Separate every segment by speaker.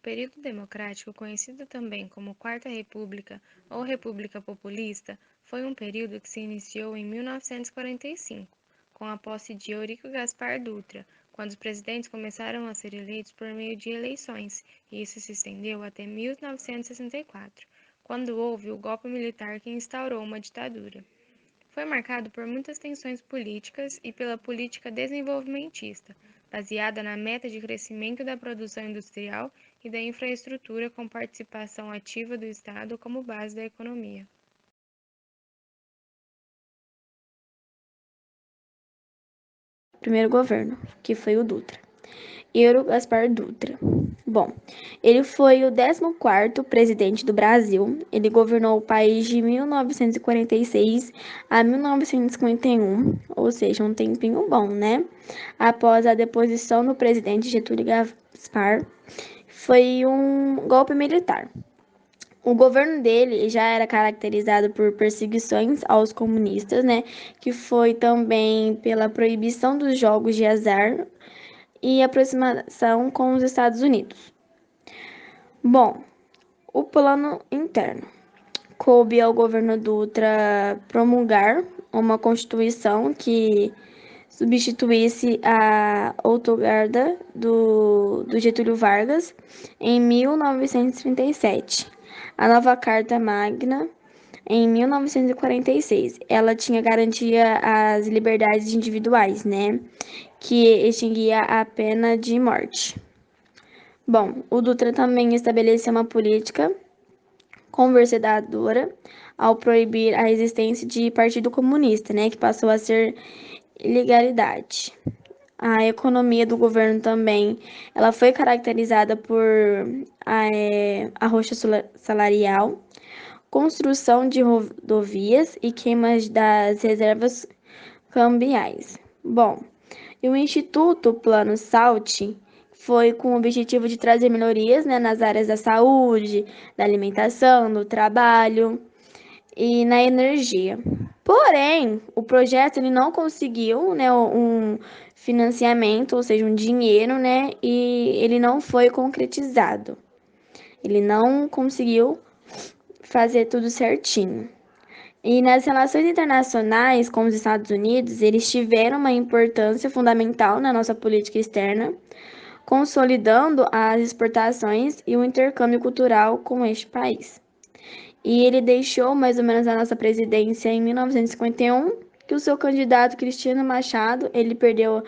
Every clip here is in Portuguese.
Speaker 1: período democrático, conhecido também como Quarta República ou República Populista, foi um período que se iniciou em 1945, com a posse de Eurico Gaspar Dutra, quando os presidentes começaram a ser eleitos por meio de eleições, e isso se estendeu até 1964, quando houve o golpe militar que instaurou uma ditadura. Foi marcado por muitas tensões políticas e pela política desenvolvimentista, baseada na meta de crescimento da produção industrial e da infraestrutura com participação ativa do Estado como base da economia.
Speaker 2: Primeiro governo, que foi o Dutra. Euro Gaspar Dutra. Bom, ele foi o 14º presidente do Brasil. Ele governou o país de 1946 a 1951, ou seja, um tempinho bom, né? Após a deposição do presidente Getúlio Gaspar, foi um golpe militar. O governo dele já era caracterizado por perseguições aos comunistas, né? Que foi também pela proibição dos jogos de azar e aproximação com os Estados Unidos. Bom, o plano interno. Coube ao governo Dutra promulgar uma constituição que substituísse a outorgada do Getúlio Vargas em 1937. A nova Carta Magna em 1946. Ela tinha garantia às liberdades individuais, né? Que extinguia a pena de morte. Bom, o Dutra também estabeleceu uma política conversadora ao proibir a existência de partido comunista, né, que passou a ser ilegalidade. A economia do governo também, ela foi caracterizada por arrocha salarial, construção de rodovias e queimas das reservas cambiais. Bom, e o Instituto Plano SALT foi com o objetivo de trazer melhorias, né, nas áreas da saúde, da alimentação, do trabalho e na energia. Porém, o projeto ele não conseguiu, né, um financiamento, ou seja, um dinheiro, né, e ele não foi concretizado. Ele não conseguiu fazer tudo certinho. E nas relações internacionais com os Estados Unidos, eles tiveram uma importância fundamental na nossa política externa, consolidando as exportações e o intercâmbio cultural com este país. E ele deixou mais ou menos a nossa presidência em 1951, que o seu candidato Cristiano Machado, ele perdeu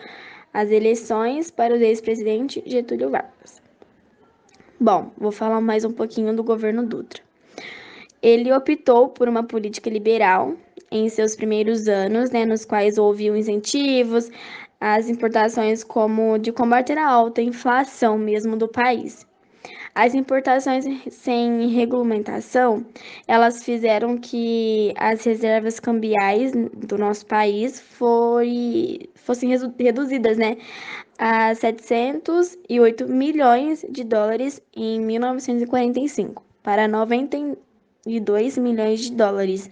Speaker 2: as eleições para o ex-presidente Getúlio Vargas. Bom, vou falar mais um pouquinho do governo Dutra. Ele optou por uma política liberal em seus primeiros anos, né, nos quais houve incentivos às importações como de combater a alta inflação mesmo do país. As importações sem regulamentação, elas fizeram que as reservas cambiais do nosso país fossem reduzidas, né, a 708 milhões de dólares em 1945 para 92 milhões de dólares,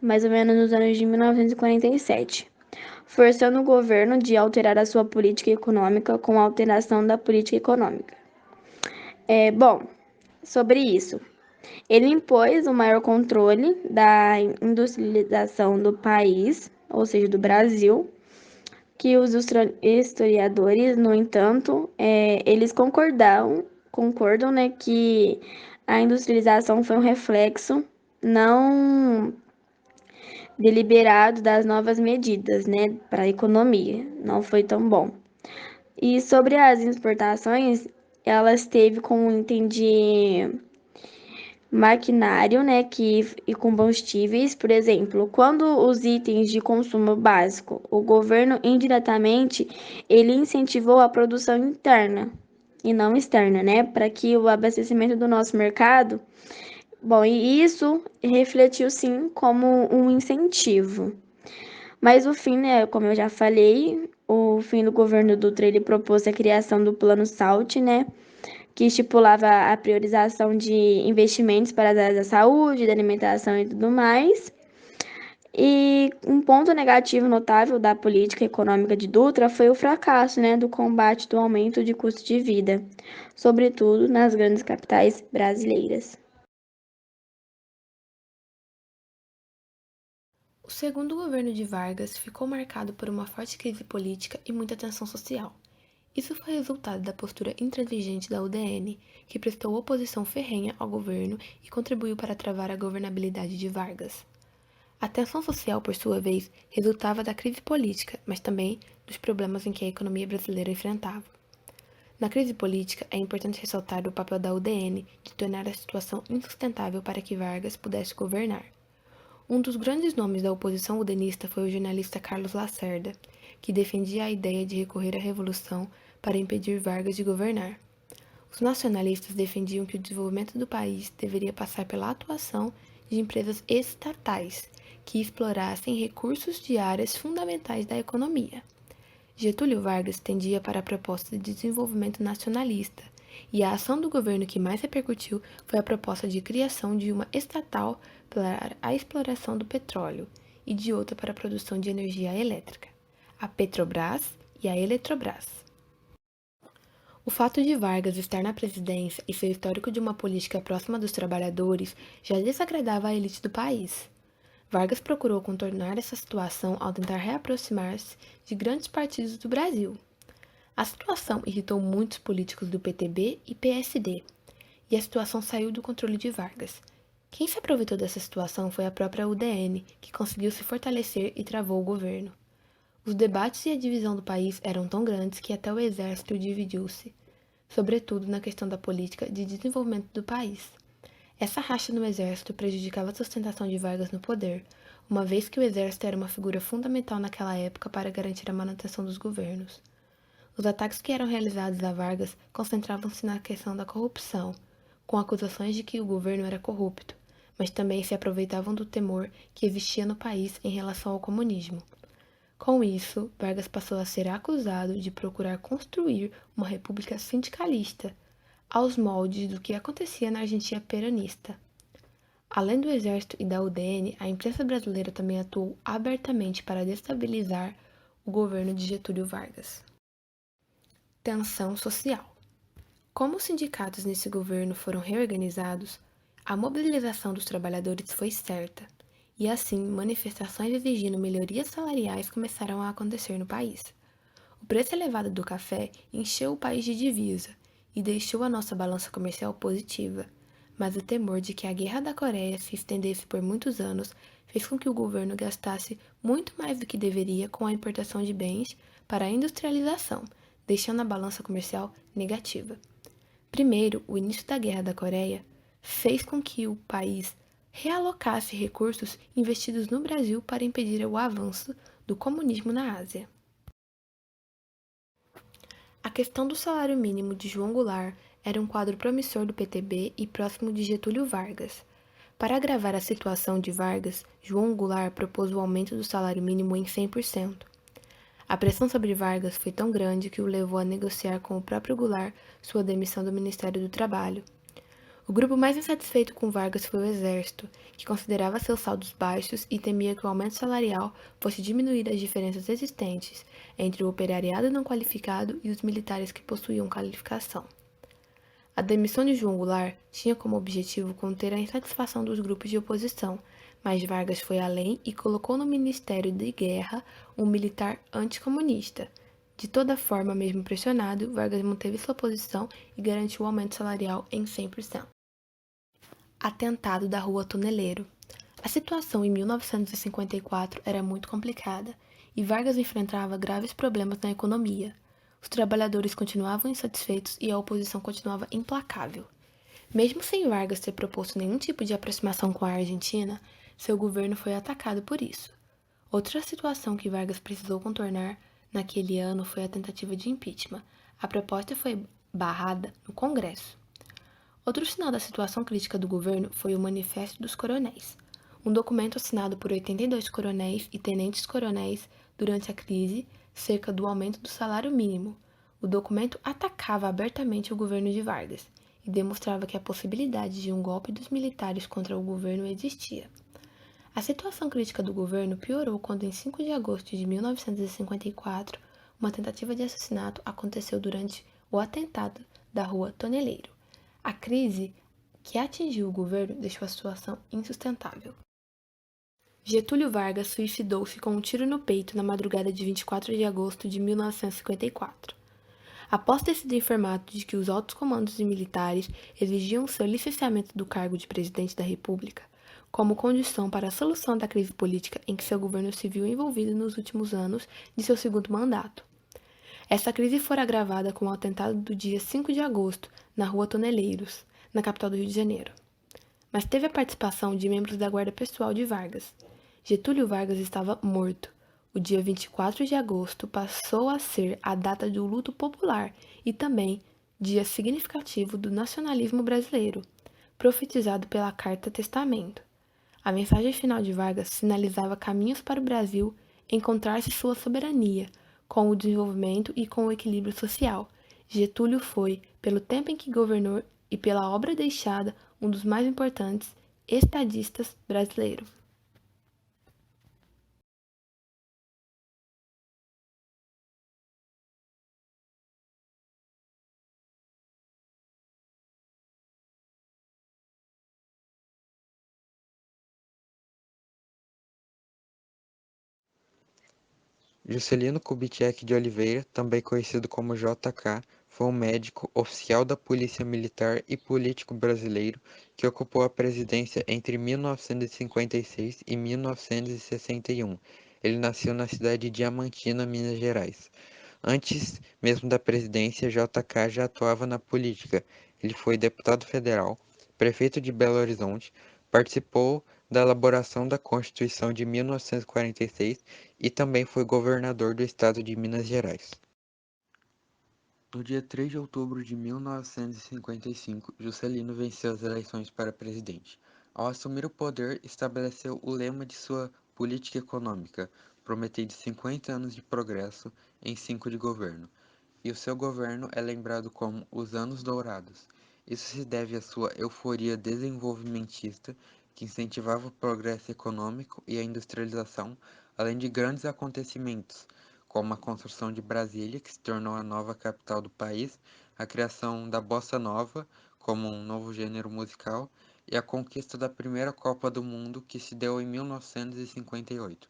Speaker 2: mais ou menos nos anos de 1947, forçando o governo de alterar a sua política econômica com a alteração da política econômica. Bom, sobre isso, ele impôs o maior controle da industrialização do país, ou seja, do Brasil, que os historiadores, no entanto, eles concordam, né, que a industrialização foi um reflexo não deliberado das novas medidas, né, para a economia. Não foi tão bom. E sobre as exportações, elas teve como entender maquinário, né, e combustíveis, por exemplo, quando os itens de consumo básico, o governo indiretamente ele incentivou a produção interna e não externa, né, para que o abastecimento do nosso mercado, bom, e isso refletiu sim como um incentivo. Mas o fim, né, como eu já falei, o fim do governo Dutra ele propôs a criação do Plano SALT, né, que estipulava a priorização de investimentos para as áreas da saúde, da alimentação e tudo mais. E um ponto negativo notável da política econômica de Dutra foi o fracasso, né, do combate do aumento de custo de vida, sobretudo nas grandes capitais brasileiras.
Speaker 3: O segundo governo de Vargas ficou marcado por uma forte crise política e muita tensão social. Isso foi resultado da postura intransigente da UDN, que prestou oposição ferrenha ao governo e contribuiu para travar a governabilidade de Vargas. A tensão social, por sua vez, resultava da crise política, mas também dos problemas em que a economia brasileira enfrentava. Na crise política, é importante ressaltar o papel da UDN de tornar a situação insustentável para que Vargas pudesse governar. Um dos grandes nomes da oposição udenista foi o jornalista Carlos Lacerda, que defendia a ideia de recorrer à revolução para impedir Vargas de governar. Os nacionalistas defendiam que o desenvolvimento do país deveria passar pela atuação de empresas estatais que explorassem recursos de áreas fundamentais da economia. Getúlio Vargas tendia para a proposta de desenvolvimento nacionalista, e a ação do governo que mais repercutiu foi a proposta de criação de uma estatal para a exploração do petróleo e de outra para a produção de energia elétrica, a Petrobras e a Eletrobras. O fato de Vargas estar na presidência e seu histórico de uma política próxima dos trabalhadores já desagradava a elite do país. Vargas procurou contornar essa situação ao tentar reaproximar-se de grandes partidos do Brasil. A situação irritou muitos políticos do PTB e PSD, e a situação saiu do controle de Vargas. Quem se aproveitou dessa situação foi a própria UDN, que conseguiu se fortalecer e travou o governo. Os debates e a divisão do país eram tão grandes que até o exército dividiu-se, sobretudo na questão da política de desenvolvimento do país. Essa racha no exército prejudicava a sustentação de Vargas no poder, uma vez que o exército era uma figura fundamental naquela época para garantir a manutenção dos governos. Os ataques que eram realizados a Vargas concentravam-se na questão da corrupção, com acusações de que o governo era corrupto, mas também se aproveitavam do temor que existia no país em relação ao comunismo. Com isso, Vargas passou a ser acusado de procurar construir uma república sindicalista, aos moldes do que acontecia na Argentina peronista. Além do exército e da UDN, a imprensa brasileira também atuou abertamente para destabilizar o governo de Getúlio Vargas. Tensão social. Como os sindicatos nesse governo foram reorganizados, a mobilização dos trabalhadores foi certa, e assim manifestações exigindo melhorias salariais começaram a acontecer no país. O preço elevado do café encheu o país de divisa e deixou a nossa balança comercial positiva, mas o temor de que a Guerra da Coreia se estendesse por muitos anos fez com que o governo gastasse muito mais do que deveria com a importação de bens para a industrialização, deixando a balança comercial negativa. Primeiro, o início da Guerra da Coreia fez com que o país realocasse recursos investidos no Brasil para impedir o avanço do comunismo na Ásia. A questão do salário mínimo de João Goulart era um quadro promissor do PTB e próximo de Getúlio Vargas. Para agravar a situação de Vargas, João Goulart propôs o aumento do salário mínimo em 100%. A pressão sobre Vargas foi tão grande que o levou a negociar com o próprio Goulart sua demissão do Ministério do Trabalho. O grupo mais insatisfeito com Vargas foi o Exército, que considerava seus saldos baixos e temia que o aumento salarial fosse diminuir as diferenças existentes entre o operariado não qualificado e os militares que possuíam qualificação. A demissão de João Goulart tinha como objetivo conter a insatisfação dos grupos de oposição, mas Vargas foi além e colocou no Ministério de Guerra um militar anticomunista. De toda forma, mesmo pressionado, Vargas manteve sua posição e garantiu o aumento salarial em 100%. Atentado da Rua Toneleiro. A situação em 1954 era muito complicada e Vargas enfrentava graves problemas na economia. Os trabalhadores continuavam insatisfeitos e a oposição continuava implacável. Mesmo sem Vargas ter proposto nenhum tipo de aproximação com a Argentina, seu governo foi atacado por isso. Outra situação que Vargas precisou contornar naquele ano foi a tentativa de impeachment. A proposta foi barrada no Congresso. Outro sinal da situação crítica do governo foi o Manifesto dos Coronéis, um documento assinado por 82 coronéis e tenentes-coronéis durante a crise cerca do aumento do salário mínimo. O documento atacava abertamente o governo de Vargas e demonstrava que a possibilidade de um golpe dos militares contra o governo existia. A situação crítica do governo piorou quando, em 5 de agosto de 1954, uma tentativa de assassinato aconteceu durante o atentado da Rua Toneleiro. A crise que atingiu o governo deixou a situação insustentável. Getúlio Vargas suicidou-se com um tiro no peito na madrugada de 24 de agosto de 1954. Após ter sido informado de que os altos comandos militares exigiam seu licenciamento do cargo de presidente da República, como condição para a solução da crise política em que seu governo se viu envolvido nos últimos anos de seu segundo mandato. Essa crise foi agravada com o atentado do dia 5 de agosto, na Rua Toneleiros, na capital do Rio de Janeiro. Mas teve a participação de membros da guarda pessoal de Vargas. Getúlio Vargas estava morto. O dia 24 de agosto passou a ser a data do luto popular e também dia significativo do nacionalismo brasileiro, profetizado pela Carta Testamento. A mensagem final de Vargas sinalizava caminhos para o Brasil encontrar-se sua soberania, com o desenvolvimento e com o equilíbrio social. Getúlio foi, pelo tempo em que governou e pela obra deixada, um dos mais importantes estadistas brasileiros.
Speaker 4: Juscelino Kubitschek de Oliveira, também conhecido como JK, foi um médico, oficial da Polícia Militar e político brasileiro que ocupou a presidência entre 1956 e 1961. Ele nasceu na cidade de Diamantina, Minas Gerais. Antes mesmo da presidência, JK já atuava na política. Ele foi deputado federal, prefeito de Belo Horizonte, participou da elaboração da Constituição de 1946 e também foi governador do estado de Minas Gerais. No dia 3 de outubro de 1955, Juscelino venceu as eleições para presidente. Ao assumir o poder, estabeleceu o lema de sua política econômica, prometendo 50 anos de progresso em 5 de governo, e o seu governo é lembrado como os Anos Dourados. Isso se deve à sua euforia desenvolvimentista, que incentivava o progresso econômico e a industrialização, além de grandes acontecimentos, como a construção de Brasília, que se tornou a nova capital do país, a criação da bossa nova, como um novo gênero musical, e a conquista da primeira Copa do Mundo, que se deu em 1958.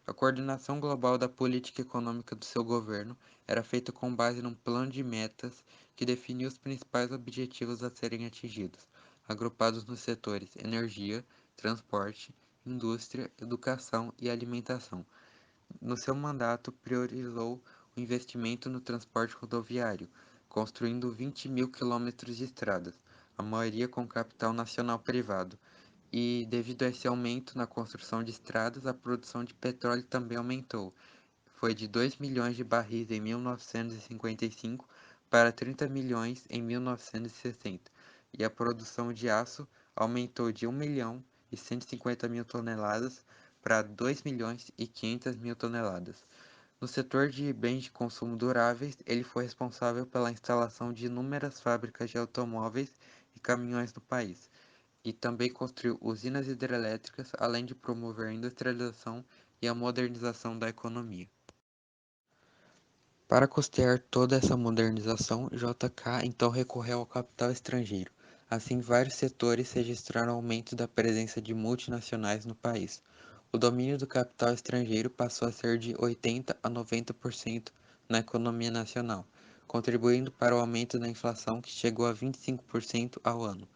Speaker 4: A coordenação global da política econômica do seu governo era feita com base num plano de metas que definia os principais objetivos a serem atingidos, agrupados nos setores energia, transporte, indústria, educação e alimentação. No seu mandato, priorizou o investimento no transporte rodoviário, construindo 20 mil quilômetros de estradas, a maioria com capital nacional privado, e devido a esse aumento na construção de estradas, a produção de petróleo também aumentou. Foi de 2 milhões de barris em 1955 para 30 milhões em 1960, e a produção de aço aumentou de 1 milhão e 150 mil toneladas para 2 milhões e 500 mil toneladas. No setor de bens de consumo duráveis, ele foi responsável pela instalação de inúmeras fábricas de automóveis e caminhões no país, e também construiu usinas hidrelétricas, além de promover a industrialização e a modernização da economia. Para custear toda essa modernização, JK então recorreu ao capital estrangeiro. Assim, vários setores registraram aumento da presença de multinacionais no país. O domínio do capital estrangeiro passou a ser de 80 a 90% na economia nacional, contribuindo para o aumento da inflação que chegou a 25% ao ano.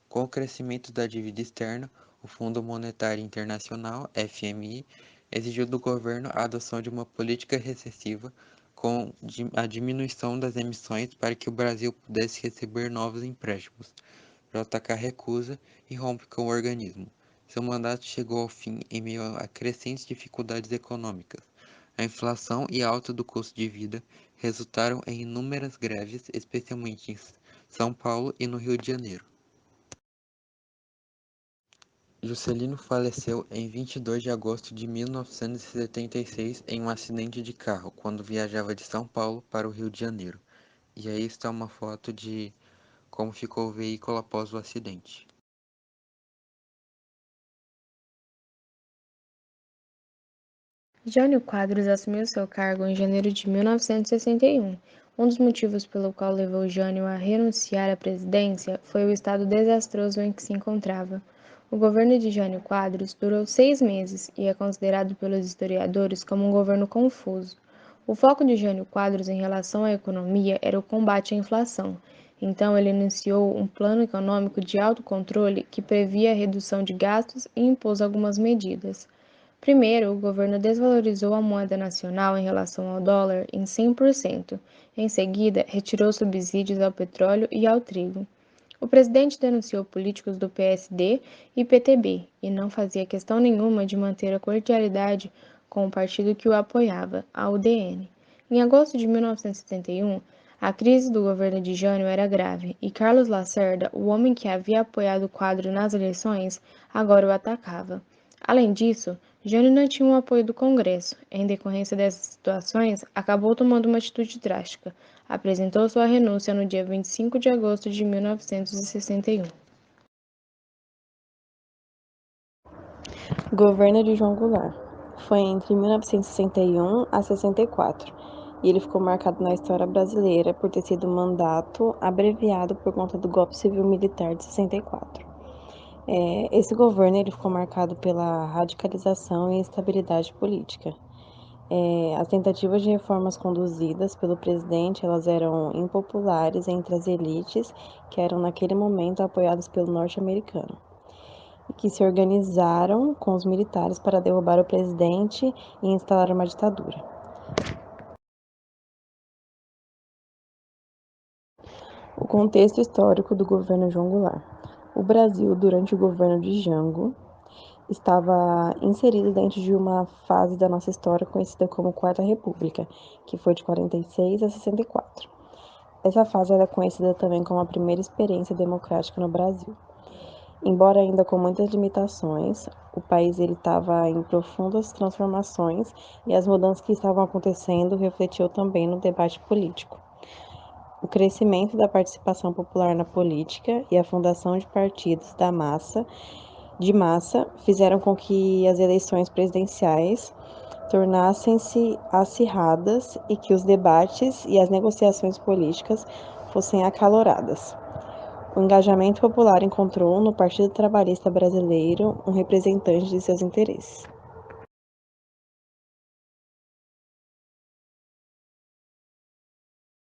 Speaker 4: Com o crescimento da dívida externa, o Fundo Monetário Internacional, FMI, exigiu do governo a adoção de uma política recessiva com a diminuição das emissões para que o Brasil pudesse receber novos empréstimos. JK recusa e rompe com o organismo. Seu mandato chegou ao fim em meio a crescentes dificuldades econômicas. A inflação e a alta do custo de vida resultaram em inúmeras greves, especialmente em São Paulo e no Rio de Janeiro. Juscelino faleceu em 22 de agosto de 1976 em um acidente de carro, quando viajava de São Paulo para o Rio de Janeiro. E aí está uma foto de como ficou o veículo após o acidente.
Speaker 1: Jânio Quadros assumiu seu cargo em janeiro de 1961. Um dos motivos pelo qual levou Jânio a renunciar à presidência foi o estado desastroso em que se encontrava. O governo de Jânio Quadros durou 6 meses e é considerado pelos historiadores como um governo confuso. O foco de Jânio Quadros em relação à economia era o combate à inflação. Então, ele iniciou um plano econômico de autocontrole que previa a redução de gastos e impôs algumas medidas. Primeiro, o governo desvalorizou a moeda nacional em relação ao dólar em 100%. Em seguida, retirou subsídios ao petróleo e ao trigo. O presidente denunciou políticos do PSD e PTB e não fazia questão nenhuma de manter a cordialidade com o partido que o apoiava, a UDN. Em agosto de 1971, a crise do governo de Jânio era grave e Carlos Lacerda, o homem que havia apoiado o quadro nas eleições, agora o atacava. Além disso, Jânio não tinha o apoio do Congresso. Em decorrência dessas situações, acabou tomando uma atitude drástica. Apresentou sua renúncia no dia 25 de agosto de 1961.
Speaker 5: Governo de João Goulart. Foi entre 1961 a 64, e ele ficou marcado na história brasileira por ter sido um mandato abreviado por conta do golpe civil-militar de 64. Esse governo ele ficou marcado pela radicalização e instabilidade política. As tentativas de reformas conduzidas pelo presidente, elas eram impopulares entre as elites, que eram naquele momento apoiadas pelo norte-americano, e que se organizaram com os militares para derrubar o presidente e instalar uma ditadura. O contexto histórico do governo João Goulart. O Brasil, durante o governo de Jango, estava inserido dentro de uma fase da nossa história conhecida como Quarta República, que foi de 46 a 64. Essa fase era conhecida também como a primeira experiência democrática no Brasil. Embora ainda com muitas limitações, o país estava em profundas transformações e as mudanças que estavam acontecendo refletiu também no debate político. O crescimento da participação popular na política e a fundação de partidos de massa fizeram com que as eleições presidenciais tornassem-se acirradas e que os debates e as negociações políticas fossem acaloradas. O engajamento popular encontrou no Partido Trabalhista Brasileiro um representante de seus interesses.